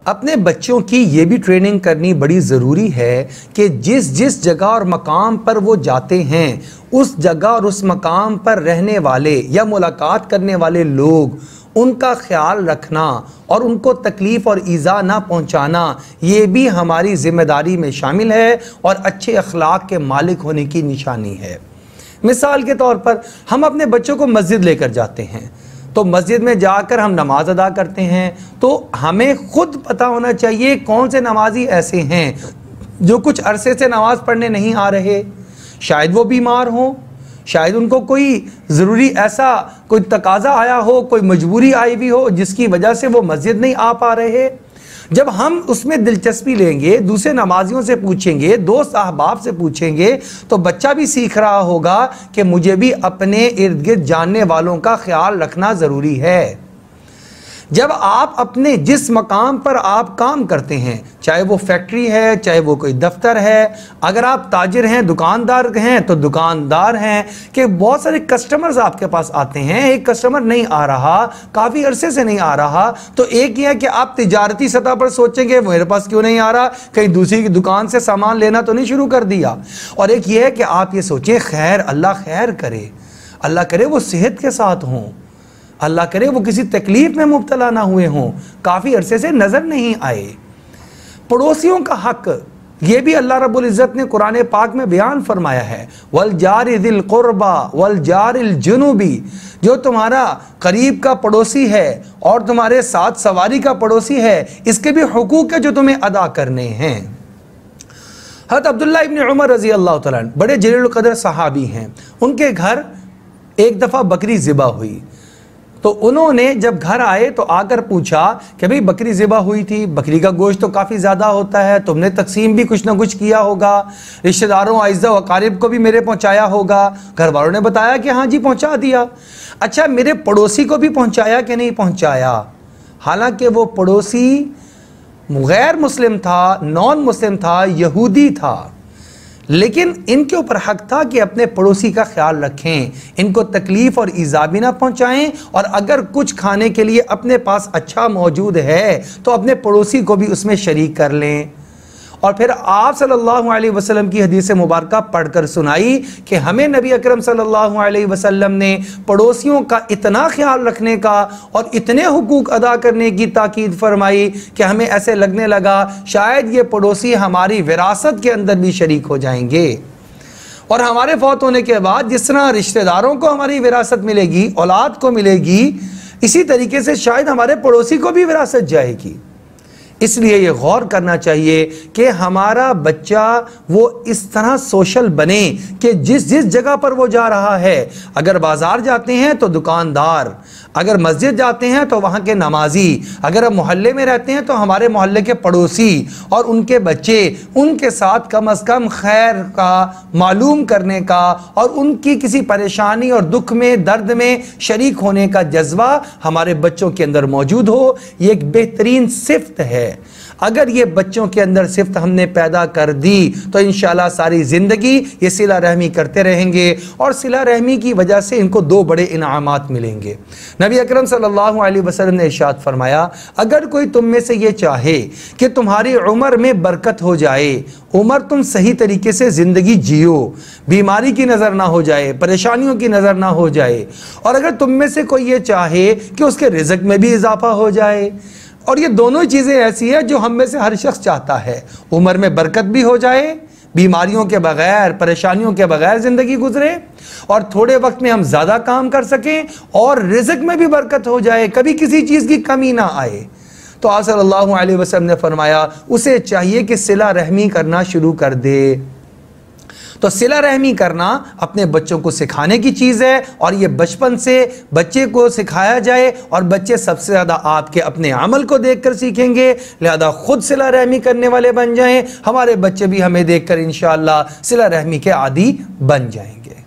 अपने बच्चों की ये भी ट्रेनिंग करनी बड़ी ज़रूरी है कि जिस जिस जगह और मकाम पर वो जाते हैं उस जगह और उस मकाम पर रहने वाले या मुलाकात करने वाले लोग, उनका ख्याल रखना और उनको तकलीफ़ और ईज़ा ना पहुंचाना, ये भी हमारी ज़िम्मेदारी में शामिल है और अच्छे अखलाक के मालिक होने की निशानी है। मिसाल के तौर पर हम अपने बच्चों को मस्जिद लेकर जाते हैं, तो मस्जिद में जाकर हम नमाज अदा करते हैं, तो हमें ख़ुद पता होना चाहिए कौन से नमाजी ऐसे हैं जो कुछ अरसे से नमाज़ पढ़ने नहीं आ रहे। शायद वो बीमार हों, शायद उनको कोई ज़रूरी ऐसा कोई तकाज़ा आया हो, कोई मजबूरी आई हुई हो जिसकी वजह से वो मस्जिद नहीं आ पा रहे। जब हम उसमें दिलचस्पी लेंगे, दूसरे नमाजियों से पूछेंगे, दोस्त अहबाब से पूछेंगे, तो बच्चा भी सीख रहा होगा कि मुझे भी अपने इर्द गिर्द जानने वालों का ख्याल रखना ज़रूरी है। जब आप अपने जिस मकाम पर आप काम करते हैं, चाहे वो फैक्ट्री है, चाहे वो कोई दफ्तर है, अगर आप ताजिर हैं, दुकानदार हैं, तो दुकानदार हैं कि बहुत सारे कस्टमर्स आपके पास आते हैं, एक कस्टमर नहीं आ रहा, काफ़ी अरसे से नहीं आ रहा, तो एक ये है कि आप तिजारती सतह पर सोचेंगे मेरे पास क्यों नहीं आ रहा, कहीं दूसरी की दुकान से सामान लेना तो नहीं शुरू कर दिया। और एक ये है कि आप ये सोचें खैर, अल्लाह खैर करे, अल्लाह करे वो सेहत के साथ हों, अल्लाह करे वो किसी तकलीफ़ में मुब्तला ना हुए हों, काफ़ी अरसे से नज़र नहीं आए। पड़ोसियों का हक़ ये भी अल्लाह रब्बुल इज़्ज़त ने कुरान पाक में बयान फरमाया है, वल जारि दिल क़ुरबा वल जारिल जुनूबी, जो तुम्हारा करीब का पड़ोसी है और तुम्हारे साथ सवारी का पड़ोसी है, इसके भी हुकूक है जो तुम्हें अदा करने हैं। हज़रत अब्दुल्लाह इब्न उमर रज़ी अल्लाह तआला अन्हु बड़े जलील क़द्र सहाबी हैं, उनके घर एक दफ़ा बकरी ज़िबा हुई, तो उन्होंने जब घर आए तो आकर पूछा कि भाई बकरी ज़िबा हुई थी, बकरी का गोश्त तो काफ़ी ज़्यादा होता है, तुमने तकसीम भी कुछ ना कुछ किया होगा, रिश्तेदारों आइज़ा वक़ारिब को भी मेरे पहुंचाया होगा। घर वालों ने बताया कि हाँ जी पहुंचा दिया। अच्छा, मेरे पड़ोसी को भी पहुंचाया कि नहीं पहुंचाया? हालांकि वो पड़ोसी गैर मुस्लिम था, नॉन मुस्लिम था, यहूदी था, लेकिन इनके ऊपर हक था कि अपने पड़ोसी का ख्याल रखें, इनको तकलीफ़ और ईज़ा भी ना पहुँचाएँ, और अगर कुछ खाने के लिए अपने पास अच्छा मौजूद है तो अपने पड़ोसी को भी उसमें शरीक कर लें। और फिर आप सल्लल्लाहु अलैहि वसल्लम की हदीस मुबारका पढ़कर सुनाई कि हमें नबी अकरम सल्लल्लाहु अलैहि वसल्लम ने पड़ोसियों का इतना ख्याल रखने का और इतने हुकूक अदा करने की ताकीद फरमाई कि हमें ऐसे लगने लगा शायद ये पड़ोसी हमारी विरासत के अंदर भी शरीक हो जाएंगे, और हमारे फौत होने के बाद जिस तरह रिश्तेदारों को हमारी विरासत मिलेगी, औलाद को मिलेगी, इसी तरीके से शायद हमारे पड़ोसी को भी विरासत जाएगी। इसलिए ये गौर करना चाहिए कि हमारा बच्चा वो इस तरह सोशल बने कि जिस जिस जगह पर वो जा रहा है, अगर बाज़ार जाते हैं तो दुकानदार, अगर मस्जिद जाते हैं तो वहाँ के नमाजी, अगर हम मोहल्ले में रहते हैं तो हमारे मोहल्ले के पड़ोसी और उनके बच्चे, उनके साथ कम अज़ कम खैर का मालूम करने का और उनकी किसी परेशानी और दुख में, दर्द में शरीक होने का जज्बा हमारे बच्चों के अंदर मौजूद हो। ये एक बेहतरीन सिफ़त है। अगर ये बच्चों के अंदर सिफ़त हमने पैदा कर दी तो इंशाअल्लाह सारी ज़िंदगी ये सिला रहमी करते रहेंगे, और सिला रहमी की वजह से इनको दो बड़े इनामात मिलेंगे। नबी अकरम सल्लल्लाहु अलैहि वसल्लम ने इरशाद फरमाया, अगर कोई तुम में से ये चाहे कि तुम्हारी उम्र में बरकत हो जाए, उम्र तुम सही तरीके से ज़िंदगी जियो, बीमारी की नज़र ना हो जाए, परेशानियों की नज़र ना हो जाए, और अगर तुम में से कोई ये चाहे कि उसके रिज़्क़ में भी इजाफा हो जाए, और ये दोनों चीज़ें ऐसी हैं जो हम में से हर शख्स चाहता है, उम्र में बरकत भी हो जाए, बीमारियों के बगैर, परेशानियों के बगैर ज़िंदगी गुजरे, और थोड़े वक्त में हम ज़्यादा काम कर सकें, और रिज़्क़ में भी बरकत हो जाए, कभी किसी चीज़ की कमी ना आए, तो आप सल्लल्लाहु अलैहि वसल्लम ने फरमाया उसे चाहिए कि सिला रहमी करना शुरू कर दे। तो सिला रहमी करना अपने बच्चों को सिखाने की चीज़ है, और ये बचपन से बच्चे को सिखाया जाए, और बच्चे सबसे ज़्यादा आपके अपने अमल को देखकर सीखेंगे, लिहाजा खुद सिला रहमी करने वाले बन जाएं, हमारे बच्चे भी हमें देखकर इंशाअल्लाह सिला रहमी के आदी बन जाएंगे।